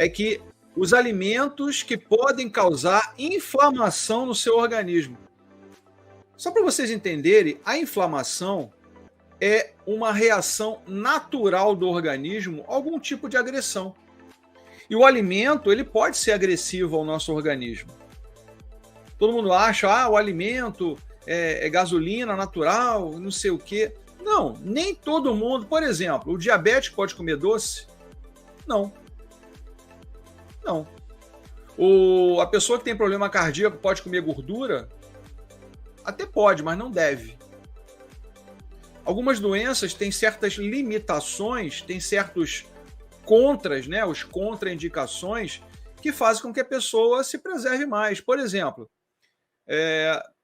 é que os alimentos que podem causar inflamação no seu organismo. Só para vocês entenderem, a inflamação é uma reação natural do organismo a algum tipo de agressão. E o alimento, ele pode ser agressivo ao nosso organismo. Todo mundo acha, o alimento é gasolina natural, não sei o quê. Não, nem todo mundo. Por exemplo, o diabético pode comer doce? Não. Não. A pessoa que tem problema cardíaco pode comer gordura? Até pode, mas não deve. Algumas doenças têm certas limitações, têm certos contras, né, os contraindicações, que fazem com que a pessoa se preserve mais. Por exemplo,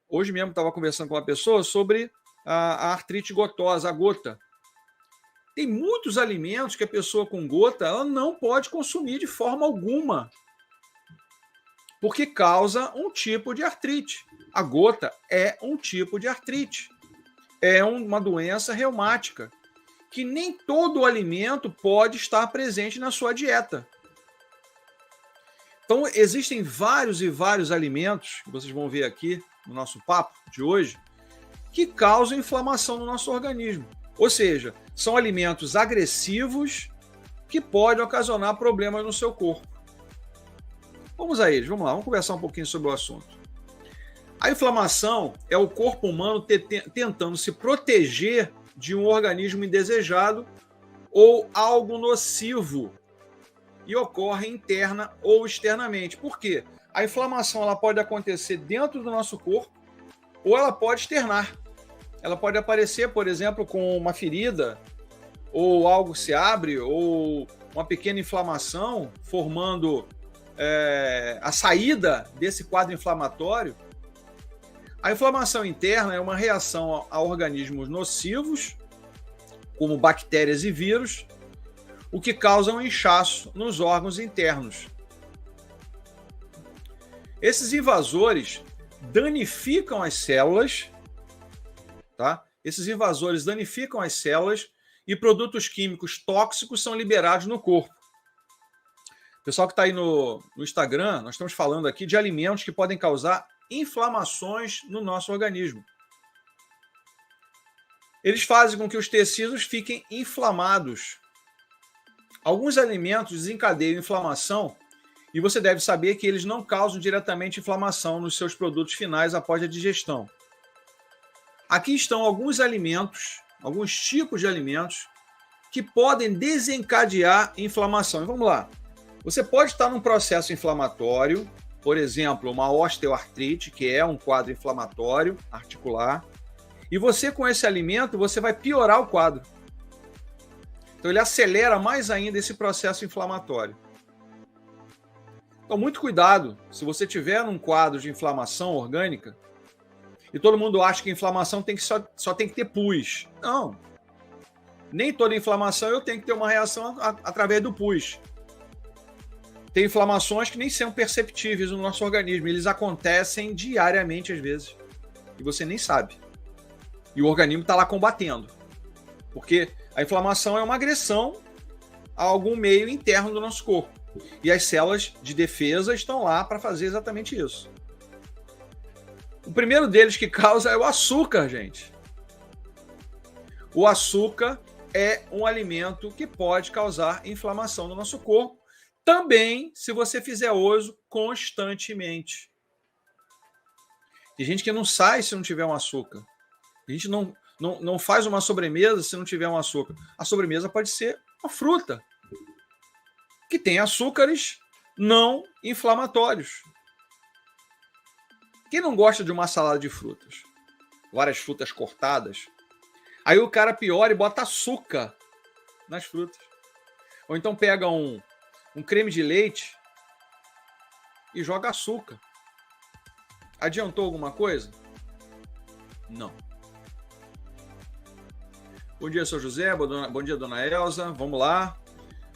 hoje mesmo estava conversando com uma pessoa sobre a artrite gotosa, a gota. Tem muitos alimentos que a pessoa com gota ela não pode consumir de forma alguma, porque causa um tipo de artrite. A gota é um tipo de artrite. É uma doença reumática, que nem todo alimento pode estar presente na sua dieta. Então, existem vários e vários alimentos, que vocês vão ver aqui no nosso papo de hoje, que causam inflamação no nosso organismo. Ou seja, são alimentos agressivos que podem ocasionar problemas no seu corpo. Vamos a eles, vamos lá, vamos conversar um pouquinho sobre o assunto. A inflamação é o corpo humano tentando se proteger de um organismo indesejado ou algo nocivo e ocorre interna ou externamente. Por quê? A inflamação ela pode acontecer dentro do nosso corpo ou ela pode externar. Ela pode aparecer, por exemplo, com uma ferida ou algo se abre ou uma pequena inflamação formando a saída desse quadro inflamatório. A inflamação interna é uma reação a organismos nocivos, como bactérias e vírus, o que causa um inchaço nos órgãos internos. Esses invasores danificam as células, tá? Esses invasores danificam as células e produtos químicos tóxicos são liberados no corpo. Pessoal que está aí no Instagram, nós estamos falando aqui de alimentos que podem causar inflamações no nosso organismo. Eles fazem com que os tecidos fiquem inflamados. Alguns alimentos desencadeiam inflamação e você deve saber que eles não causam diretamente inflamação nos seus produtos finais após a digestão. Aqui estão alguns alimentos, alguns tipos de alimentos que podem desencadear inflamação. E vamos lá. Você pode estar num processo inflamatório, por exemplo, uma osteoartrite, que é um quadro inflamatório articular, e você com esse alimento, você vai piorar o quadro. Então ele acelera mais ainda esse processo inflamatório. Então muito cuidado, se você tiver um quadro de inflamação orgânica, e todo mundo acha que inflamação só tem que ter pus. Não. Nem toda inflamação eu tenho que ter uma reação através do pus. Tem inflamações que nem são perceptíveis no nosso organismo. Eles acontecem diariamente, às vezes. E você nem sabe. E o organismo está lá combatendo. Porque a inflamação é uma agressão a algum meio interno do nosso corpo. E as células de defesa estão lá para fazer exatamente isso. O primeiro deles que causa é o açúcar, gente. O açúcar é um alimento que pode causar inflamação no nosso corpo. Também, se você fizer uso constantemente. Tem gente que não sai se não tiver um açúcar. A gente não faz uma sobremesa se não tiver um açúcar. A sobremesa pode ser uma fruta, que tem açúcares não inflamatórios. Quem não gosta de uma salada de frutas? Várias frutas cortadas. Aí o cara piora e bota açúcar nas frutas. Ou então pega um creme de leite e joga açúcar. Adiantou alguma coisa? Não. Bom dia, seu José. Bom dia, dona Elza. Vamos lá.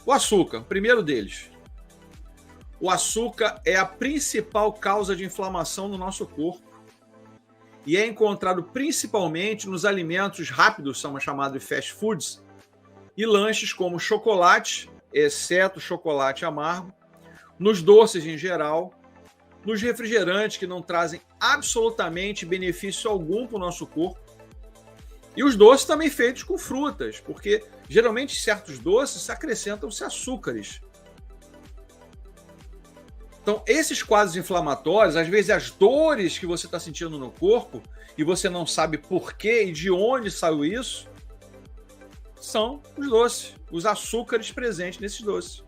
O açúcar, primeiro deles. O açúcar é a principal causa de inflamação no nosso corpo e é encontrado principalmente nos alimentos rápidos, são chamados de fast foods, e lanches como chocolate, exceto chocolate amargo, nos doces em geral, nos refrigerantes que não trazem absolutamente benefício algum para o nosso corpo, e os doces também feitos com frutas, porque geralmente certos doces acrescentam-se açúcares. Então, esses quadros inflamatórios, às vezes as dores que você está sentindo no corpo, e você não sabe por quê e de onde saiu isso, são os doces, os açúcares presentes nesses doces.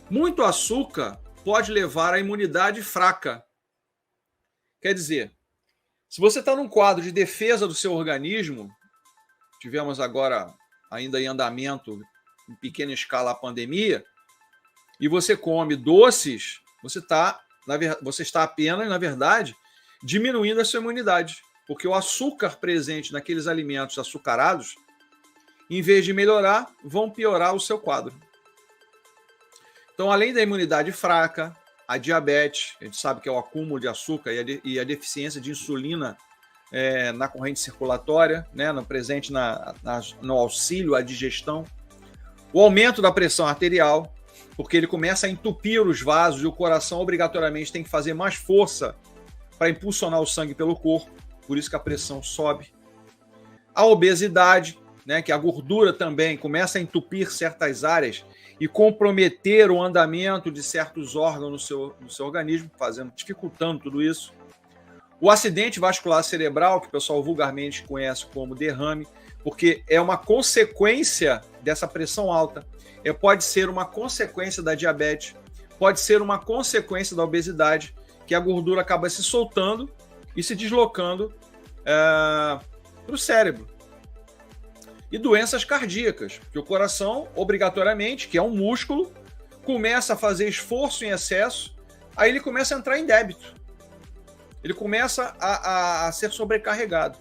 Muito açúcar pode levar à imunidade fraca. Quer dizer, se você está num quadro de defesa do seu organismo, tivemos agora ainda em andamento, em pequena escala, a pandemia, e você come doces, você está apenas, na verdade, diminuindo a sua imunidade. Porque o açúcar presente naqueles alimentos açucarados, em vez de melhorar, vão piorar o seu quadro. Então, além da imunidade fraca, a diabetes, a gente sabe que é o acúmulo de açúcar e a deficiência de insulina na corrente circulatória, né, presente no auxílio à digestão. O aumento da pressão arterial, porque ele começa a entupir os vasos e o coração obrigatoriamente tem que fazer mais força para impulsionar o sangue pelo corpo, por isso que a pressão sobe. A obesidade, né, que a gordura também começa a entupir certas áreas e comprometer o andamento de certos órgãos no seu organismo, dificultando tudo isso. O acidente vascular cerebral, que o pessoal vulgarmente conhece como derrame, porque é uma consequência dessa pressão alta. Pode ser uma consequência da diabetes, pode ser uma consequência da obesidade, que a gordura acaba se soltando e se deslocando para o cérebro. E doenças cardíacas, que o coração, obrigatoriamente, que é um músculo, começa a fazer esforço em excesso, aí ele começa a entrar em débito. Ele começa a ser sobrecarregado.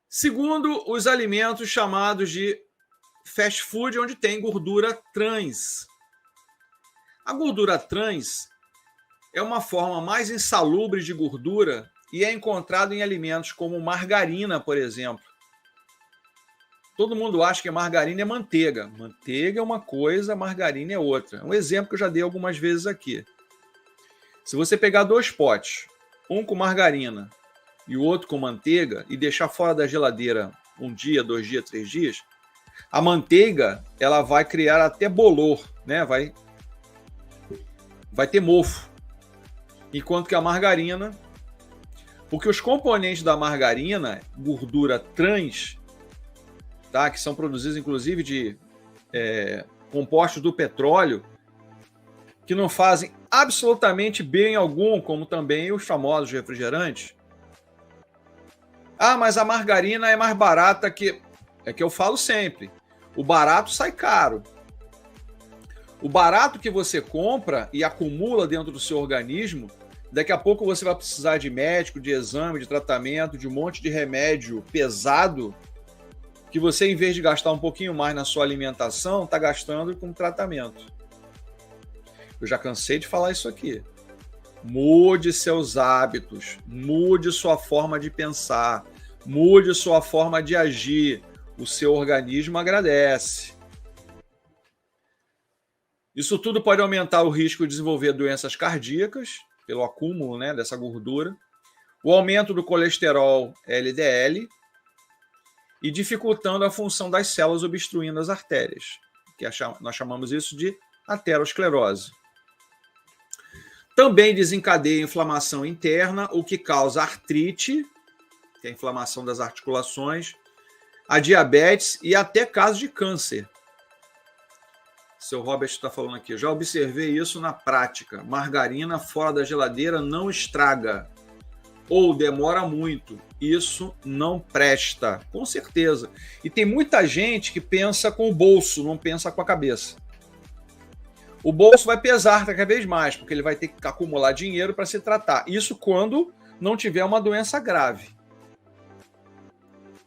Segundo os alimentos chamados de fast food, onde tem gordura trans. A gordura trans é uma forma mais insalubre de gordura e é encontrado em alimentos como margarina, por exemplo. Todo mundo acha que margarina é manteiga. Manteiga é uma coisa, margarina é outra. Um exemplo que eu já dei algumas vezes aqui. Se você pegar 2 potes, um com margarina e o outro com manteiga, e deixar fora da geladeira 1 dia, 2 dias, 3 dias, a manteiga ela vai criar até bolor, né? Vai ter mofo. Enquanto que a margarina, porque os componentes da margarina, gordura trans, tá? Que são produzidos inclusive de compostos do petróleo, que não fazem absolutamente bem algum, como também os famosos refrigerantes. Ah, mas a margarina é mais barata que... É que eu falo sempre. O barato sai caro. O barato que você compra e acumula dentro do seu organismo, daqui a pouco você vai precisar de médico, de exame, de tratamento, de um monte de remédio pesado, que você, em vez de gastar um pouquinho mais na sua alimentação, está gastando com tratamento. Eu já cansei de falar isso aqui. Mude seus hábitos, mude sua forma de pensar, mude sua forma de agir. O seu organismo agradece. Isso tudo pode aumentar o risco de desenvolver doenças cardíacas, pelo acúmulo, né, dessa gordura, o aumento do colesterol LDL e dificultando a função das células, obstruindo as artérias, que nós chamamos isso de aterosclerose. Também desencadeia inflamação interna, o que causa artrite, que é a inflamação das articulações, a diabetes e até casos de câncer. Seu Robert está falando aqui, já observei isso na prática. Margarina fora da geladeira não estraga ou demora muito. Isso não presta, com certeza. E tem muita gente que pensa com o bolso, não pensa com a cabeça. O bolso vai pesar cada vez mais, porque ele vai ter que acumular dinheiro para se tratar. Isso quando não tiver uma doença grave.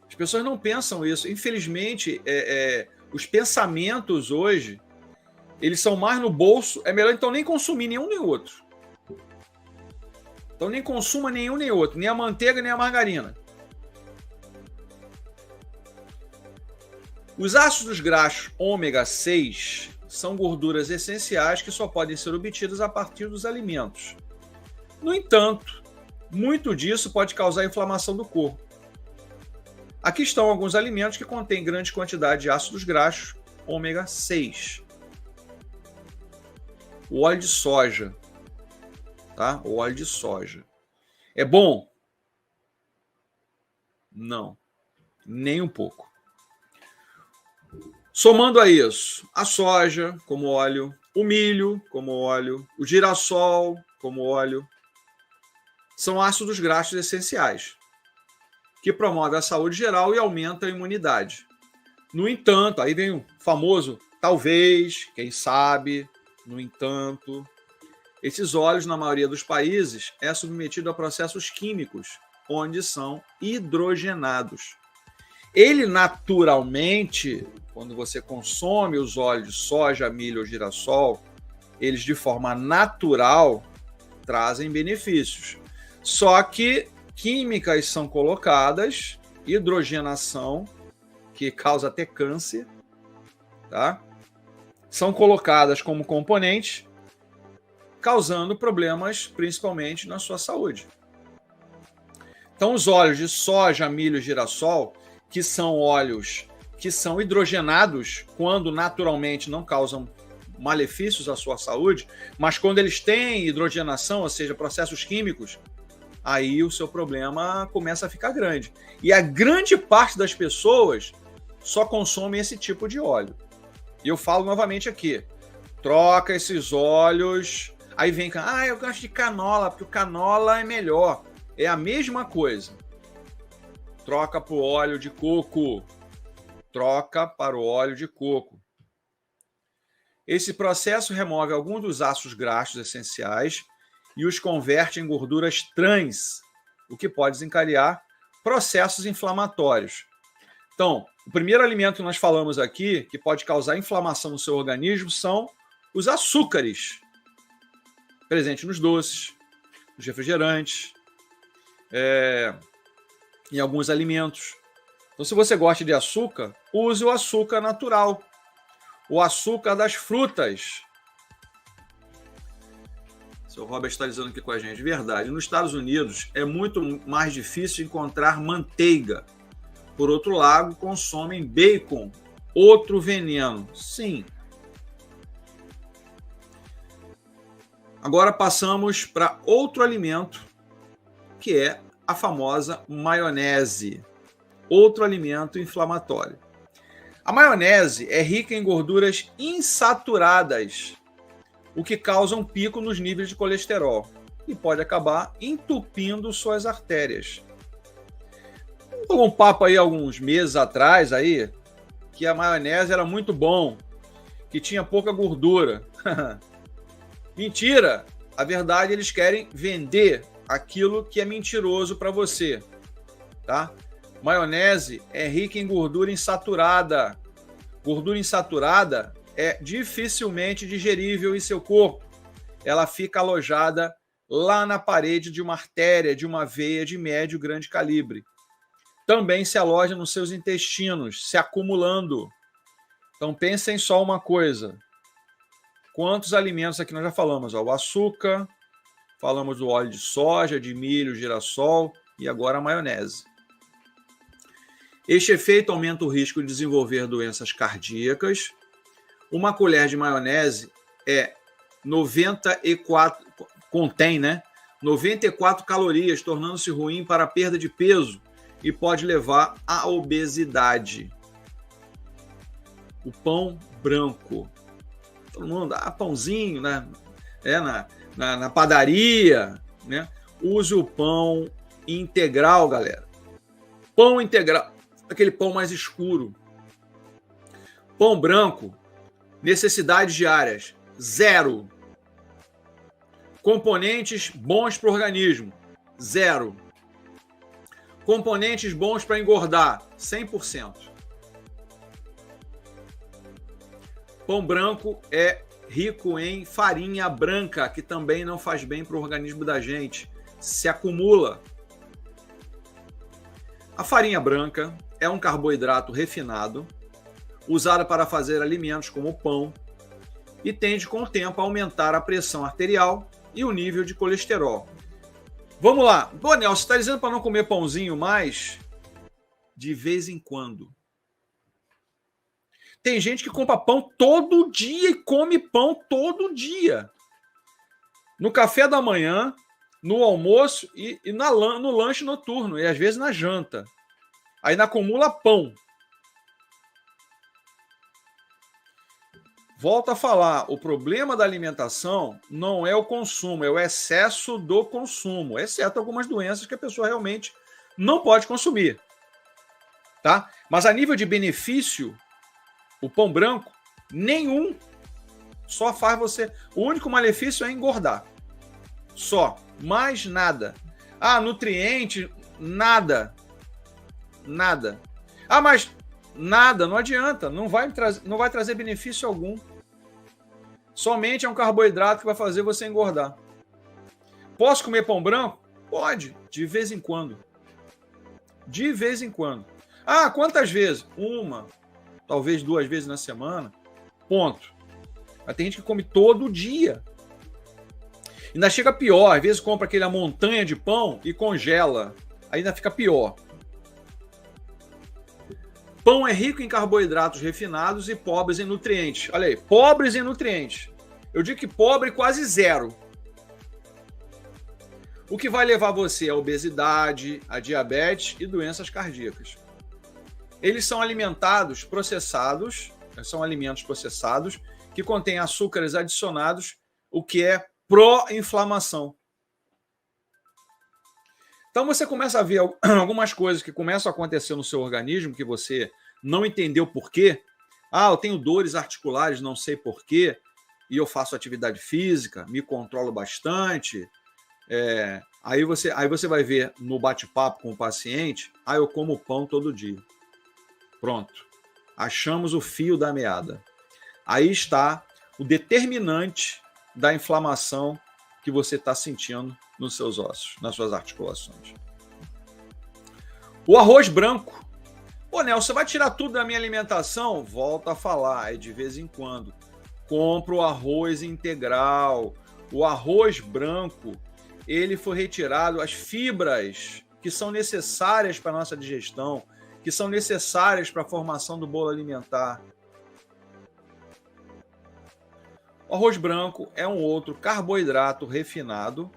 As pessoas não pensam isso. Infelizmente, os pensamentos hoje, eles são mais no bolso. É melhor então nem consumir nenhum nem outro. Então nem consuma nenhum nem outro, nem a manteiga nem a margarina. Os ácidos graxos ômega 6 são gorduras essenciais que só podem ser obtidas a partir dos alimentos. No entanto, muito disso pode causar inflamação do corpo. Aqui estão alguns alimentos que contêm grande quantidade de ácidos graxos ômega 6. O óleo de soja, tá? O óleo de soja. É bom? Não, nem um pouco. Somando a isso, a soja como óleo, o milho como óleo, o girassol como óleo, são ácidos graxos essenciais, que promovem a saúde geral e aumentam a imunidade. No entanto, aí vem o famoso talvez, quem sabe, no entanto, esses óleos, na maioria dos países, é submetido a processos químicos, onde são hidrogenados. Ele naturalmente, quando você consome os óleos de soja, milho ou girassol, eles de forma natural trazem benefícios. Só que químicas são colocadas, hidrogenação, que causa até câncer, tá? São colocadas como componentes, causando problemas principalmente na sua saúde. Então, os óleos de soja, milho e girassol, que são óleos que são hidrogenados quando naturalmente não causam malefícios à sua saúde, mas quando eles têm hidrogenação, ou seja, processos químicos, aí o seu problema começa a ficar grande. E a grande parte das pessoas só consomem esse tipo de óleo. E eu falo novamente aqui, troca esses óleos, aí vem, eu gosto de canola, porque o canola é melhor. É a mesma coisa. Troca para o óleo de coco. Troca para o óleo de coco. Esse processo remove alguns dos ácidos graxos essenciais e os converte em gorduras trans, o que pode desencadear processos inflamatórios. Então, o primeiro alimento que nós falamos aqui, que pode causar inflamação no seu organismo, são os açúcares, presentes nos doces, nos refrigerantes, em alguns alimentos. Então, se você gosta de açúcar, use o açúcar natural, o açúcar das frutas. O seu Robert está dizendo aqui com a gente, verdade. Nos Estados Unidos é muito mais difícil encontrar manteiga. Por outro lado, consomem bacon, outro veneno. Sim. Agora passamos para outro alimento, que é a famosa maionese, outro alimento inflamatório. A maionese é rica em gorduras insaturadas, o que causa um pico nos níveis de colesterol e pode acabar entupindo suas artérias. Um papo aí alguns meses atrás aí, que a maionese era muito bom, que tinha pouca gordura. Mentira! A verdade, eles querem vender aquilo que é mentiroso para você, tá? Maionese é rica em gordura insaturada. Gordura insaturada é dificilmente digerível em seu corpo. Ela fica alojada lá na parede de uma artéria, de uma veia de médio e grande calibre. Também se aloja nos seus intestinos, se acumulando. Então pensem só uma coisa. Quantos alimentos aqui nós já falamos? O açúcar, falamos do óleo de soja, de milho, girassol e agora a maionese. Este efeito aumenta o risco de desenvolver doenças cardíacas. Uma colher de maionese contém 94 calorias, tornando-se ruim para a perda de peso e pode levar à obesidade. O pão branco. Todo mundo dá pãozinho, né? Na padaria, né? Use o pão integral, galera. Pão integral, aquele pão mais escuro. Pão branco, necessidades diárias, 0. Componentes bons para o organismo, 0. Componentes bons para engordar, 100%. Pão branco é rico em farinha branca, que também não faz bem para o organismo da gente. Se acumula. A farinha branca é um carboidrato refinado, usada para fazer alimentos como o pão, e tende com o tempo a aumentar a pressão arterial e o nível de colesterol. Vamos lá. Bonel, você está dizendo para não comer pãozinho mais? De vez em quando. Tem gente que compra pão todo dia e come pão todo dia. No café da manhã, no almoço e no lanche noturno. E às vezes na janta. Aí ainda acumula pão. Volto a falar, o problema da alimentação não é o consumo, é o excesso do consumo, exceto algumas doenças que a pessoa realmente não pode consumir. Tá? Mas a nível de benefício, o pão branco, nenhum. Só faz você... O único malefício é engordar. Só. Mais nada. Ah, nutriente, nada. Nada. Ah, mas nada, não adianta. Não vai trazer benefício algum. Somente é um carboidrato que vai fazer você engordar. Posso comer pão branco? Pode, de vez em quando. De vez em quando. Ah, quantas vezes? Uma, talvez 2 vezes na semana. Ponto. Mas tem gente que come todo dia. Ainda chega pior. Às vezes compra aquela montanha de pão e congela. Ainda fica pior. Pão é rico em carboidratos refinados e pobres em nutrientes. Olha aí, pobres em nutrientes. Eu digo que pobre quase zero. O que vai levar você à obesidade, à diabetes e doenças cardíacas. Eles são são alimentos processados que contêm açúcares adicionados, o que é pró-inflamação. Então você começa a ver algumas coisas que começam a acontecer no seu organismo que você não entendeu por quê. Ah, eu tenho dores articulares, não sei por quê, e eu faço atividade física, me controlo bastante. Aí você vai ver no bate-papo com o paciente, eu como pão todo dia. Pronto. Achamos o fio da meada. Aí está o determinante da inflamação que você está sentindo nos seus ossos, nas suas articulações. O arroz branco. Pô, Nelson, você vai tirar tudo da minha alimentação? Volto a falar, é de vez em quando. Compro o arroz integral. O arroz branco, ele foi retirado as fibras que são necessárias para a nossa digestão, que são necessárias para a formação do bolo alimentar. O arroz branco é um outro carboidrato refinado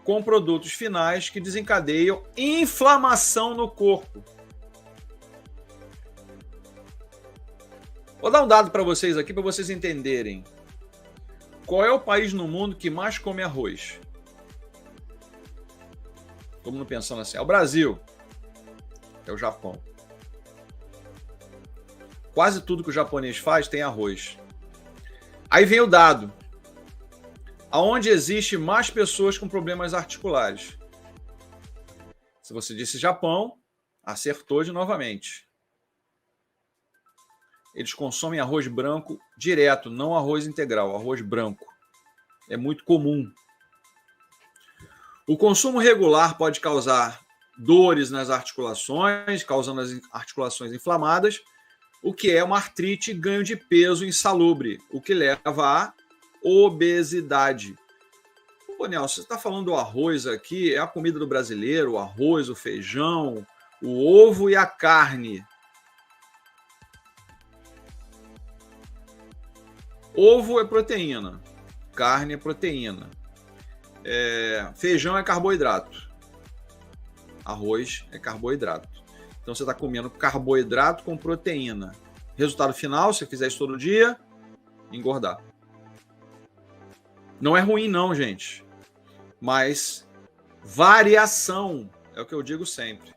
com produtos finais que desencadeiam inflamação no corpo. Vou dar um dado para vocês aqui para vocês entenderem. Qual é o país no mundo que mais come arroz? Todo mundo pensando assim, é o Brasil, é o Japão. Quase tudo que o japonês faz tem arroz. Aí vem o dado. Aonde existe mais pessoas com problemas articulares? Se você disse Japão, acertou de novamente. Eles consomem arroz branco direto, não arroz integral, arroz branco. É muito comum. O consumo regular pode causar dores nas articulações, causando as articulações inflamadas, o que é uma artrite e ganho de peso insalubre, o que leva à obesidade. Pô, Nelson, você está falando do arroz aqui, é a comida do brasileiro, o arroz, o feijão, o ovo e a carne. Ovo é proteína, carne é proteína, feijão é carboidrato, arroz é carboidrato. Então você está comendo carboidrato com proteína. Resultado final, se você fizer isso todo dia, engordar. Não é ruim não, gente. Mas variação é o que eu digo sempre.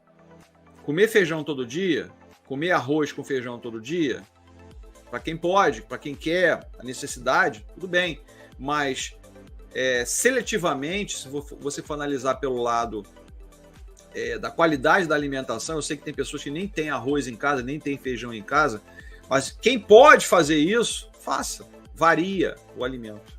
Comer feijão todo dia, comer arroz com feijão todo dia, para quem pode, para quem quer, a necessidade, tudo bem. Mas seletivamente, se você for analisar pelo lado da qualidade da alimentação, eu sei que tem pessoas que nem têm arroz em casa, nem tem feijão em casa, mas quem pode fazer isso, faça. Varia o alimento.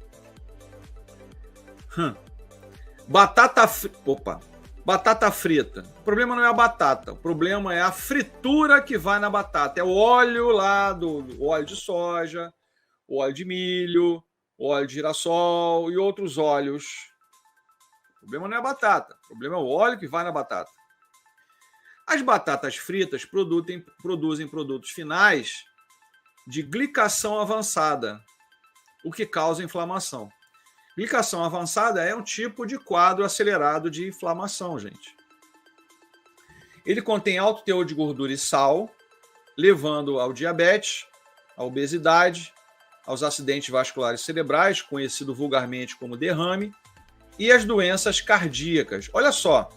Batata frita. Opa! Batata frita. O problema não é a batata, o problema é a fritura que vai na batata. É o óleo lá do óleo de soja, o óleo de milho, o óleo de girassol e outros óleos. O problema não é a batata, o problema é o óleo que vai na batata. As batatas fritas produzem produtos finais de glicação avançada, o que causa inflamação. Glicação avançada é um tipo de quadro acelerado de inflamação, gente. Ele contém alto teor de gordura e sal, levando ao diabetes, à obesidade, aos acidentes vasculares cerebrais, conhecido vulgarmente como derrame, e as doenças cardíacas. Olha só,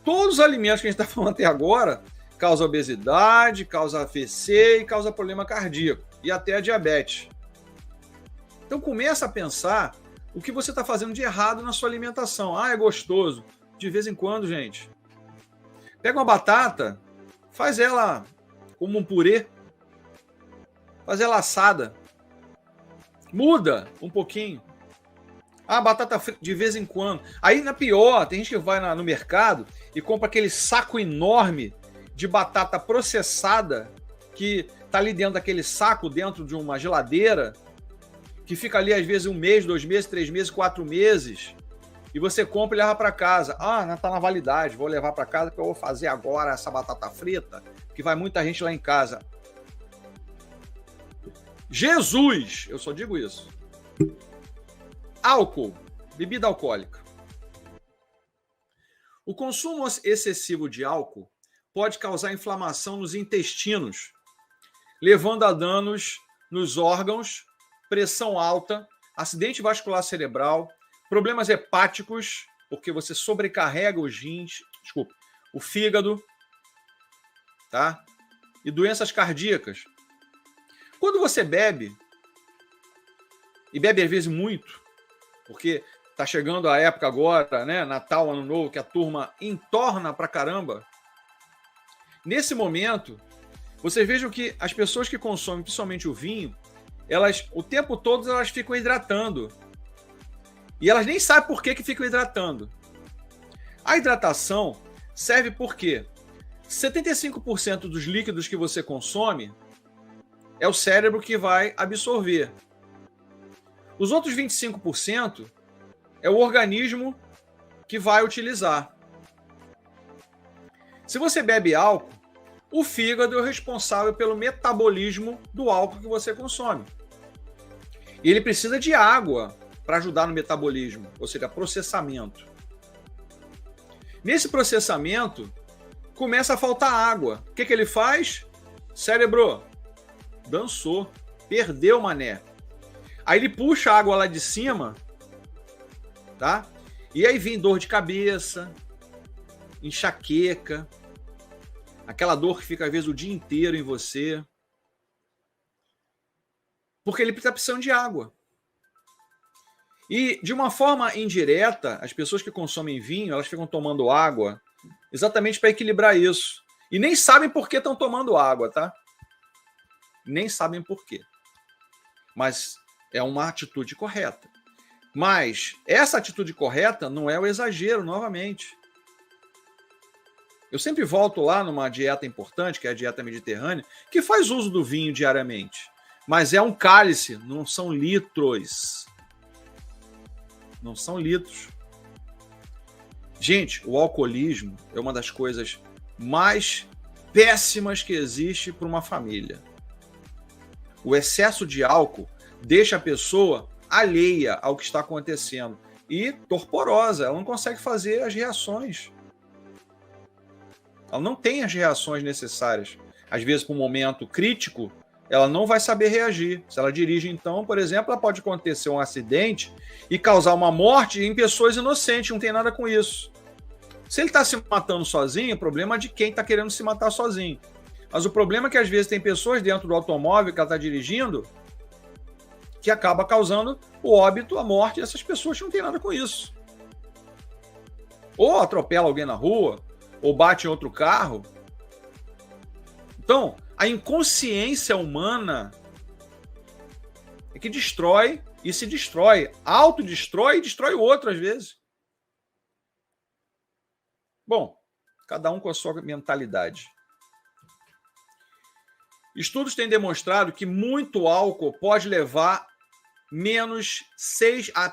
todos os alimentos que a gente está falando até agora causam obesidade, causam AVC e causam problema cardíaco, e até a diabetes. Então começa a pensar o que você está fazendo de errado na sua alimentação. Ah, é gostoso. De vez em quando, gente. Pega uma batata, faz ela como um purê, faz ela assada. Muda um pouquinho. Ah, batata frita de vez em quando. Aí, na pior, tem gente que vai no mercado e compra aquele saco enorme de batata processada que tá ali dentro daquele saco, dentro de uma geladeira, que fica ali às vezes 1 mês, 2 meses, 3 meses, 4 meses, e você compra e leva para casa. Ah, não tá na validade, vou levar para casa porque eu vou fazer agora essa batata frita, que vai muita gente lá em casa. Jesus, eu só digo isso. Álcool, bebida alcoólica. O consumo excessivo de álcool pode causar inflamação nos intestinos, levando a danos nos órgãos, pressão alta, acidente vascular cerebral, problemas hepáticos, porque você sobrecarrega os rins, o fígado, tá? E doenças cardíacas. Quando você bebe, e bebe às vezes muito, porque tá chegando a época agora, né, Natal, Ano Novo, que a turma entorna pra caramba, nesse momento, vocês vejam que as pessoas que consomem principalmente o vinho, elas, o tempo todo, elas ficam hidratando. E elas nem sabem por que ficam hidratando. A hidratação serve porque 75% dos líquidos que você consome é o cérebro que vai absorver. Os outros 25% é o organismo que vai utilizar. Se você bebe álcool, o fígado é o responsável pelo metabolismo do álcool que você consome. E ele precisa de água para ajudar no metabolismo, ou seja, processamento. Nesse processamento, começa a faltar água. O que ele faz? Cérebro, dançou, perdeu o mané. Aí ele puxa a água lá de cima, tá? E aí vem dor de cabeça, enxaqueca, aquela dor que fica às vezes o dia inteiro em você. Porque ele está precisando de água. E de uma forma indireta, as pessoas que consomem vinho, elas ficam tomando água exatamente para equilibrar isso. E nem sabem por que estão tomando água, tá? Nem sabem por quê. Mas é uma atitude correta. Mas essa atitude correta não é o exagero, novamente. Eu sempre volto lá numa dieta importante, que é a dieta mediterrânea, que faz uso do vinho diariamente. Mas é um cálice, não são litros. Não são litros. Gente, o alcoolismo é uma das coisas mais péssimas que existe para uma família. O excesso de álcool deixa a pessoa alheia ao que está acontecendo e torporosa, ela não consegue fazer as reações. Ela não tem as reações necessárias. Às vezes, para um momento crítico, ela não vai saber reagir. Se ela dirige, então, por exemplo, ela pode acontecer um acidente e causar uma morte em pessoas inocentes, não tem nada com isso. Se ele está se matando sozinho, o problema é de quem está querendo se matar sozinho. Mas o problema é que às vezes tem pessoas dentro do automóvel que ela está dirigindo que acaba causando o óbito, a morte dessas pessoas que não tem nada com isso. Ou atropela alguém na rua, ou bate em outro carro. Então, a inconsciência humana é que destrói e se destrói. Autodestrói e destrói o outro às vezes. Bom, cada um com a sua mentalidade. Estudos têm demonstrado que muito álcool pode levar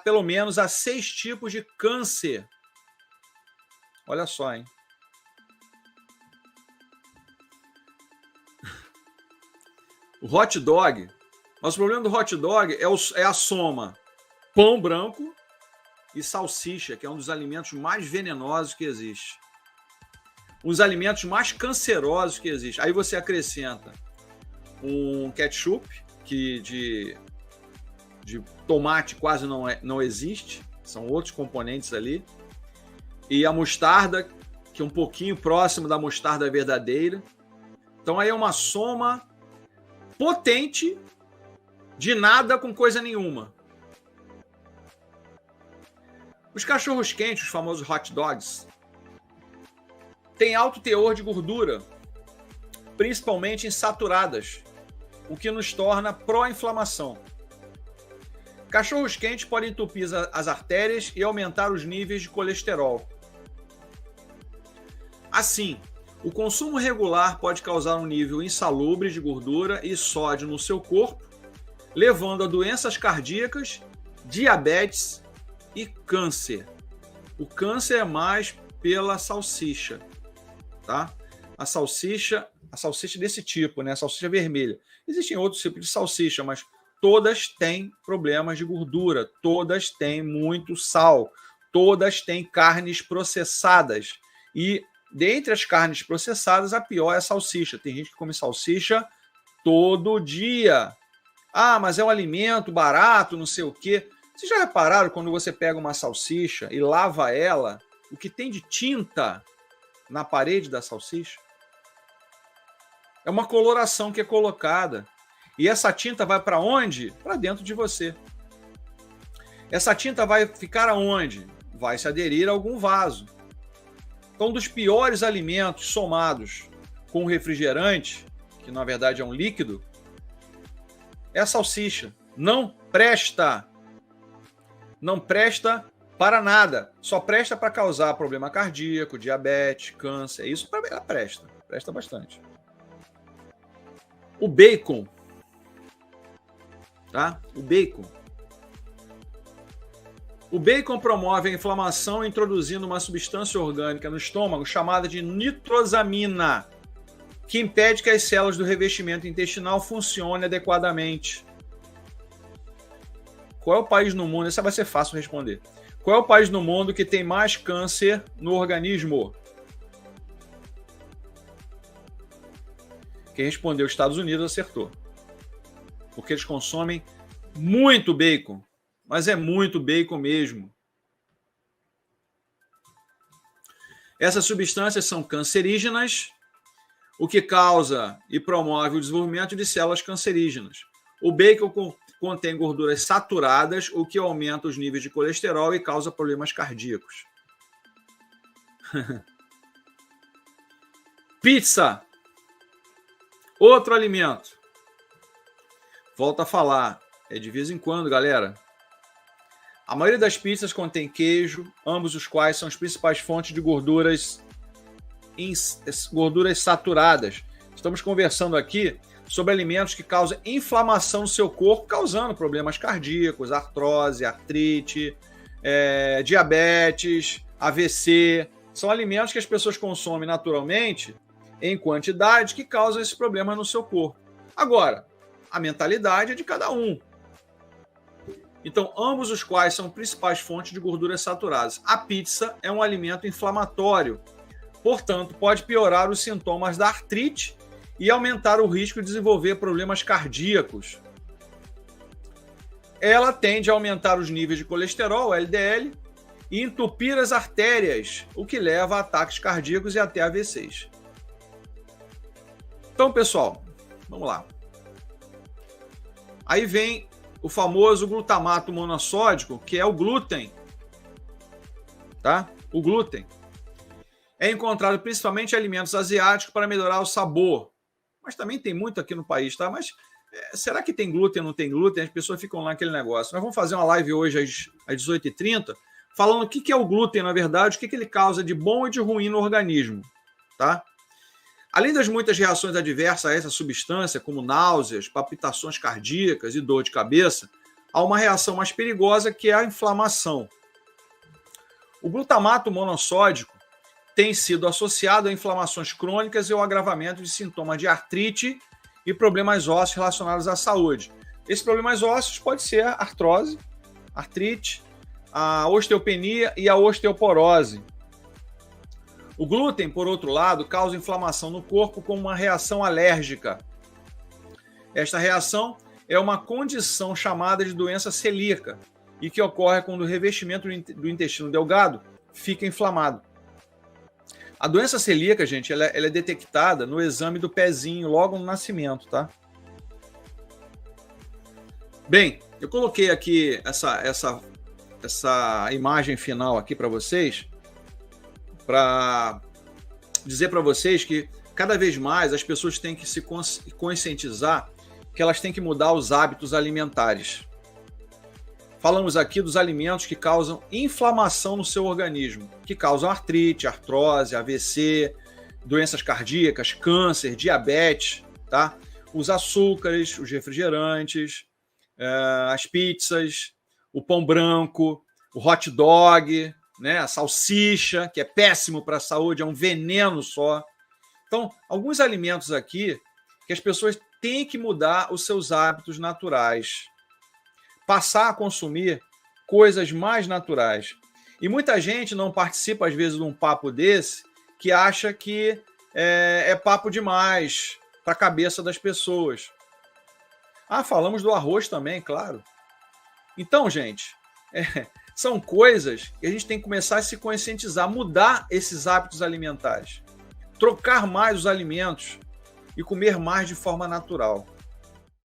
pelo menos a 6 tipos de câncer. Olha só, hein? O hot dog. Mas o problema do hot dog é a soma pão branco e salsicha, que é um dos alimentos mais venenosos que existe. Os alimentos mais cancerosos que existe. Aí você acrescenta um ketchup, que de tomate quase não existe, são outros componentes ali, e a mostarda, que é um pouquinho próximo da mostarda verdadeira. Então aí é uma soma potente de nada com coisa nenhuma. Os cachorros quentes, os famosos hot dogs, têm alto teor de gordura, principalmente em saturadas, o que nos torna pró-inflamação. Cachorros quentes podem entupir as artérias e aumentar os níveis de colesterol. Assim, o consumo regular pode causar um nível insalubre de gordura e sódio no seu corpo, levando a doenças cardíacas, diabetes e câncer. O câncer é mais pela salsicha, tá? A salsicha desse tipo, né? A salsicha vermelha. Existem outros tipos de salsicha, mas todas têm problemas de gordura, todas têm muito sal, todas têm carnes processadas. E dentre as carnes processadas, a pior é a salsicha. Tem gente que come salsicha todo dia. Ah, mas é um alimento barato, não sei o quê. Vocês já repararam quando você pega uma salsicha e lava ela, o que tem de tinta na parede da salsicha? É uma coloração que é colocada. E essa tinta vai para onde? Para dentro de você. Essa tinta vai ficar aonde? Vai se aderir a algum vaso. Então, um dos piores alimentos somados com refrigerante, que na verdade é um líquido, é a salsicha. Não presta. Não presta para nada. Só presta para causar problema cardíaco, diabetes, câncer. Isso ela presta. Presta bastante. O bacon. Tá? O bacon. O bacon promove a inflamação introduzindo uma substância orgânica no estômago chamada de nitrosamina, que impede que as células do revestimento intestinal funcionem adequadamente. Qual é o país no mundo? Essa vai ser fácil responder. Qual é o país no mundo que tem mais câncer no organismo? Quem respondeu Estados Unidos acertou. Porque eles consomem muito bacon. Mas é muito bacon mesmo. Essas substâncias são cancerígenas, o que causa e promove o desenvolvimento de células cancerígenas. O bacon contém gorduras saturadas, o que aumenta os níveis de colesterol e causa problemas cardíacos. Pizza. Outro alimento. Volto a falar. É de vez em quando, galera. A maioria das pizzas contém queijo, ambos os quais são as principais fontes de gorduras saturadas. Estamos conversando aqui sobre alimentos que causam inflamação no seu corpo, causando problemas cardíacos, artrose, artrite, diabetes, AVC. São alimentos que as pessoas consomem naturalmente em quantidade que causam esses problemas no seu corpo. Agora, a mentalidade é de cada um. Então, ambos os quais são principais fontes de gorduras saturadas. A pizza é um alimento inflamatório, portanto, pode piorar os sintomas da artrite e aumentar o risco de desenvolver problemas cardíacos. Ela tende a aumentar os níveis de colesterol, LDL, e entupir as artérias, o que leva a ataques cardíacos e até AVCs. Então, pessoal, vamos lá. Aí vem o famoso glutamato monossódico, que é o glúten. Tá? O glúten é encontrado principalmente em alimentos asiáticos para melhorar o sabor. Mas também tem muito aqui no país, tá? Mas será que tem glúten ou não tem glúten? As pessoas ficam lá naquele negócio. Nós vamos fazer uma live hoje às 18h30 falando o que é o glúten, na verdade, o que ele causa de bom e de ruim no organismo, tá? Além das muitas reações adversas a essa substância, como náuseas, palpitações cardíacas e dor de cabeça, há uma reação mais perigosa que é a inflamação. O glutamato monossódico tem sido associado a inflamações crônicas e ao agravamento de sintomas de artrite e problemas ósseos relacionados à saúde. Esses problemas ósseos podem ser a artrose, artrite, a osteopenia e a osteoporose. O glúten, por outro lado, causa inflamação no corpo como uma reação alérgica. Esta reação é uma condição chamada de doença celíaca e que ocorre quando o revestimento do intestino delgado fica inflamado. A doença celíaca, gente, ela é detectada no exame do pezinho logo no nascimento, tá? Bem, eu coloquei aqui essa imagem final aqui para vocês, para dizer para vocês que cada vez mais as pessoas têm que se conscientizar que elas têm que mudar os hábitos alimentares. Falamos aqui dos alimentos que causam inflamação no seu organismo, que causam artrite, artrose, AVC, doenças cardíacas, câncer, diabetes, tá? Os açúcares, os refrigerantes, as pizzas, o pão branco, o hot dog, né? A salsicha, que é péssimo para a saúde, é um veneno só. Então, alguns alimentos aqui que as pessoas têm que mudar os seus hábitos naturais. Passar a consumir coisas mais naturais. E muita gente não participa, às vezes, de um papo desse, que acha que é papo demais para a cabeça das pessoas. Falamos do arroz também, claro. Então, gente, são coisas que a gente tem que começar a se conscientizar, mudar esses hábitos alimentares, trocar mais os alimentos e comer mais de forma natural.